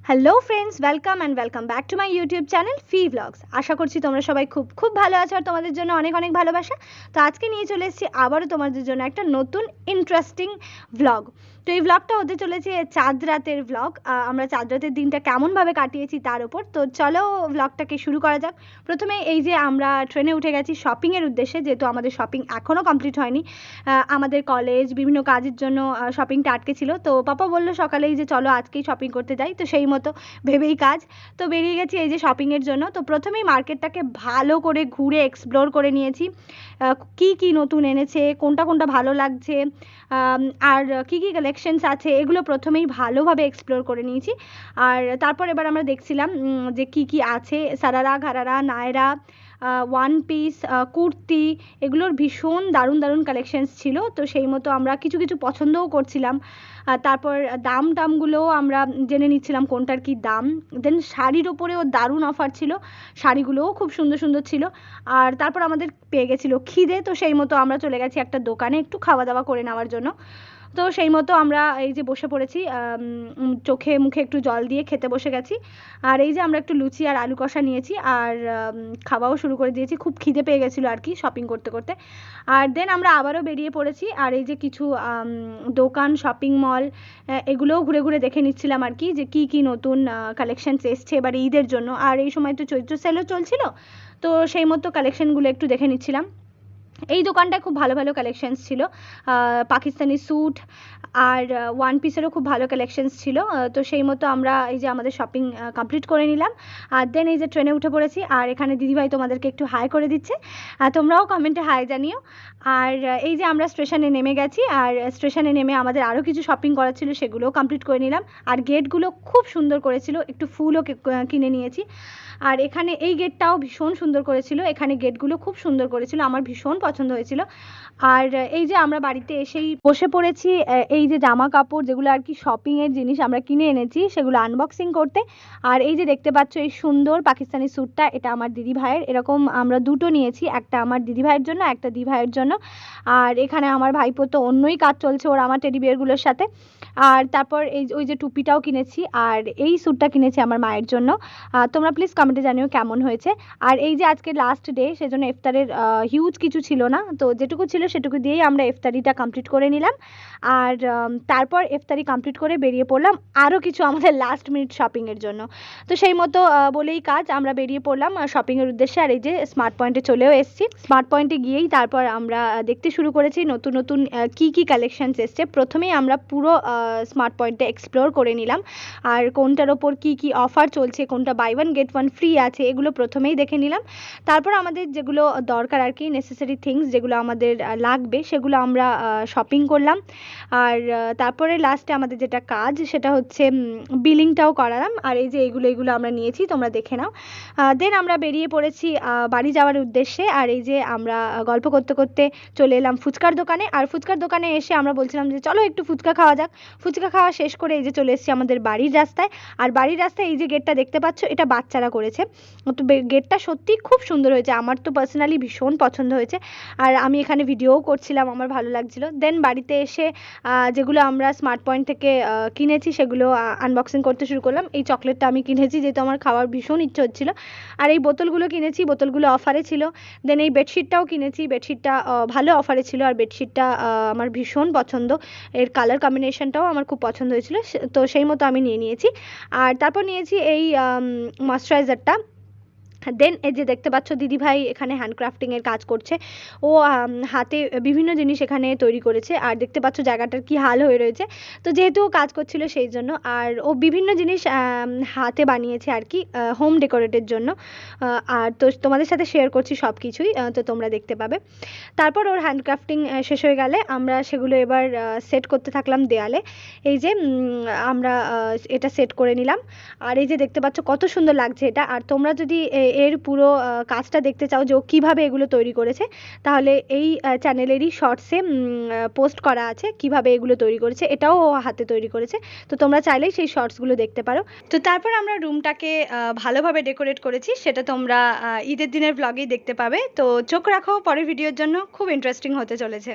Hello friends, welcome and welcome back to my YouTube channel Fi Blogs. আশা করছি তোমরা সবাই খুব খুব ভালো আছো আর তোমাদের জন্য অনেক অনেক ভালোবাসা। তো আজকে নিয়ে চলে এসেছি আবারও তোমাদের জন্য একটা নতুন ইন্টারেস্টিং ভ্লগ। তো এই ভ্লগটা হতে চলেছে চাঁদ রাতের ভ্লগ। আমরা চাঁদ রাতের দিনটা কেমনভাবে কাটিয়েছি তার উপর। তো চলো ভ্লগটাকে শুরু করা যাক। প্রথমে এই যে আমরা ট্রেনে উঠে গেছি শপিংয়ের উদ্দেশ্যে, যেহেতু আমাদের শপিং এখনও কমপ্লিট হয়নি। আমাদের কলেজ বিভিন্ন কাজের জন্য শপিংটা আটকে ছিল। তো পাপা বললো সকালেই যে চলো আজকেই শপিং করতে যাই, তো সেই মতো ভেবেই কাজ। তো বেরিয়ে গেছি এই যে শপিংয়ের জন্য। তো প্রথমেই মার্কেটটাকে ভালো করে ঘুরে এক্সপ্লোর করে নিয়েছি, কি কি নতুন এনেছে, কোনটা কোনটা ভালো লাগছে, আর কি কি কালেকশনস আছে এগুলো প্রথমেই ভালোভাবে এক্সপ্লোর করে নিয়েছি। আর তারপর এবার আমরা দেখছিলাম যে কি কি আছে। সারারা ঘারারা নায়রা, ওয়ান পিস, কুর্তি, এগুলোর ভীষণ দারুণ দারুণ কালেকশনস ছিল। তো সেই মতো আমরা কিছু কিছু পছন্দও করছিলাম। তারপর দামগুলোও আমরা জেনে নিচ্ছিলাম কোনটার কি দাম। দেন শাড়ির ওপরেও দারুণ অফার ছিল, শাড়িগুলোও খুব সুন্দর সুন্দর ছিল। আর তারপর আমাদের পেয়ে গেছিলো খিদে, তো সেই মতো আমরা চলে গেছি একটা দোকানে একটু খাওয়া দাওয়া করে নেওয়ার জন্য। তো সেই মতো আমরা এই যে বসে পড়েছি, চোখে মুখে একটু জল দিয়ে খেতে বসে গেছি। আর এই যে আমরা একটু লুচি আর আলু কষা নিয়েছি আর খাওয়াও শুরু করে দিয়েছি, খুব খিদে পেয়ে গেছিলো আর কি শপিং করতে করতে। আর দেন আমরা আবারও বেরিয়ে পড়েছি আর এই যে কিছু দোকান, শপিং মল, এগুলোও ঘুরে ঘুরে দেখে নিচ্ছিলাম আর কি, যে কি কি নতুন কালেকশনস এসছে এবার ঈদের জন্য। আর এই সময় তো চৈত্র সেলও চলছিল, তো সেই মতো কালেকশনগুলো একটু দেখে নিচ্ছিলাম। এই দোকানটায় খুব ভালো ভালো কালেকশনস ছিল, পাকিস্তানি স্যুট আর ওয়ান পিসেরও খুব ভালো কালেকশনস ছিল। তো সেই মতো আমরা এই যে আমাদের শপিং কমপ্লিট করে নিলাম। আর দেন এই যে ট্রেনে উঠে পড়েছি আর এখানে দিদিভাই তোমাদেরকে একটু হাই করে দিচ্ছে, তোমরাও কমেন্টে হাই জানিও। আর এই যে আমরা স্টেশনে নেমে গেছি আর স্টেশনে নেমে আমাদের আরও কিছু শপিং করার ছিল, সেগুলোও কমপ্লিট করে নিলাম। আর গেটগুলো খুব সুন্দর করেছিল, একটু ফুলও কিনে নিয়েছি। আর এখানে এই গেটটাও ভীষণ সুন্দর করেছিল, এখানে গেটগুলো খুব সুন্দর করেছিল, আমার ভীষণ পছন্দ হয়েছিল। আর এই যে আমরা বাড়িতে এসেই বসে পড়েছি এই যে জামা কাপড় যেগুলো আর কি শপিংয়ের জিনিস আমরা কিনে এনেছি সেগুলো আনবক্সিং করতে। আর এই যে দেখতে পাচ্ছ এই সুন্দর পাকিস্তানি স্যুটটা, এটা আমার দিদি ভাইয়ের। এরকম আমরা দুটো নিয়েছি, একটা আমার দিদি ভাইয়ের জন্য, একটা দিদি ভাইয়ের জন্য। আর এখানে আমার ভাইপো তো অন্যই কাজ চলছে ওর আমার টেডি বিয়ারগুলোর সাথে। আর তারপর এই ওই যে টুপিটাও কিনেছি আর এই স্যুটটা কিনেছি আমার মায়ের জন্য। তোমরা প্লিজ কমেন্টে জানিও কেমন হয়েছে। আর এই যে আজকে লাস্ট ডে, সেজন্য ইফতারের হিউজ কিছু ছিল না, তো যেটুকু ছিল সেটুকু দিয়েই আমরা ইফতারিটা কমপ্লিট করে নিলাম। আর তারপর ইফতারি কমপ্লিট করে বেরিয়ে পড়লাম আরও কিছু আমাদের লাস্ট মিনিট শপিংয়ের জন্য। তো সেই মতো বলেই কাজ, আমরা বেরিয়ে পড়লাম শপিংয়ের উদ্দেশ্যে। আর এই যে স্মার্ট পয়েন্টে চলেও এসেছি, স্মার্ট পয়েন্টে গিয়েই তারপর আমরা দেখতে শুরু করেছি নতুন নতুন কি কি কালেকশনস এসছে। প্রথমেই আমরা পুরো স্মার্ট পয়েন্টে এক্সপ্লোর করে নিলাম আর কোনটার ওপর কি কি অফার চলছে, কোনটা buy one get one free আছে, এগুলো প্রথমেই দেখে নিলাম। তারপর আমাদের যেগুলো দরকার আর কি, নেসেসারি থিংস যেগুলো আমাদের লাগবে সেগুলো আমরা শপিং করলাম। আর তারপরে লাস্টে আমাদের যেটা কাজ সেটা হচ্ছে বিলিংটাও করালাম। আর এই যে এগুলো আমরা নিয়েছি, তোমরা দেখে নাও। দেন আমরা বেরিয়ে পড়েছি বাড়ি যাওয়ার উদ্দেশ্যে। আর এই যে আমরা গল্প করতে করতে চলে এলাম ফুচকার দোকানে। আর ফুচকার দোকানে এসে আমরা বলছিলাম যে চলো একটু ফুচকা খাওয়া যাক। ফুচকা খাওয়া শেষ করে এই যে চলে এসেছি আমাদের বাড়ির রাস্তায়। আর বাড়ির রাস্তায় এই যে গেটটা দেখতে পাচ্ছ, এটা বাচ্চারা করেছে। তো গেটটা সত্যিই খুব সুন্দর হয়েছে, আমার তো পার্সোনালি ভীষণ পছন্দ হয়েছে। আর আমি এখানে ভিডিওও করছিলাম, আমার ভালো লাগছিল। দেন বাড়িতে এসে যেগুলো আমরা স্মার্ট পয়েন্ট থেকে কিনেছি সেগুলো আনবক্সিং করতে শুরু করলাম। এই চকলেটটা আমি কিনেছি যেহেতু আমার খাওয়ার ভীষণ ইচ্ছে হচ্ছিল। আর এই বোতলগুলো কিনেছি, বোতলগুলো অফারে ছিল। দেন এই বেডশিটটাও কিনেছি, বেডশিটটা ভালো অফারে ছিল। আর বেডশিটটা আমার ভীষণ পছন্দ, এর কালার কম্বিনেশনটাও আমার খুব পছন্দ হয়েছিল, তো সেই মতো আমি নিয়ে নিয়েছি। আর তারপর নিয়েছি এই ময়শ্চারাইজারটা। দেন এই যে দেখতে পাচ্ছ দিদিভাই এখানে হ্যান্ডক্রাফটিংয়ের কাজ করছে, ও হাতে বিভিন্ন জিনিস এখানে তৈরি করেছে। আর দেখতে পাচ্ছ জায়গাটার কি হাল হয়ে রয়েছে, তো যেহেতু ও কাজ করছিল সেই জন্য। আর ও বিভিন্ন জিনিস হাতে বানিয়েছে আর কি, হোম ডেকোরেটের জন্য। আর তো তোমাদের সাথে শেয়ার করছি সব কিছুই, তো তোমরা দেখতে পাবে। তারপর ওর হ্যান্ডক্রাফটিং শেষ হয়ে গেলে আমরা সেগুলো এবার সেট করতে থাকলাম দেয়ালে। এই যে আমরা এটা সেট করে নিলাম। আর এই যে দেখতে পাচ্ছ কত সুন্দর লাগছে এটা। আর তোমরা যদি এর পুরো কাজটা দেখতে চাও যে ও কীভাবে এগুলো তৈরি করেছে, তাহলে এই চ্যানেলেরই শর্টসে পোস্ট করা আছে কিভাবে এগুলো তৈরি করেছে, এটাও ও হাতে তৈরি করেছে। তো তোমরা চাইলেই সেই শর্টসগুলো দেখতে পারো। তো তারপর আমরা রুমটাকে ভালোভাবে ডেকোরেট করেছি, সেটা তোমরা ঈদের দিনের ব্লগেই দেখতে পাবে। তো চোখ রাখো পরের ভিডিওর জন্য, খুব ইন্টারেস্টিং হতে চলেছে।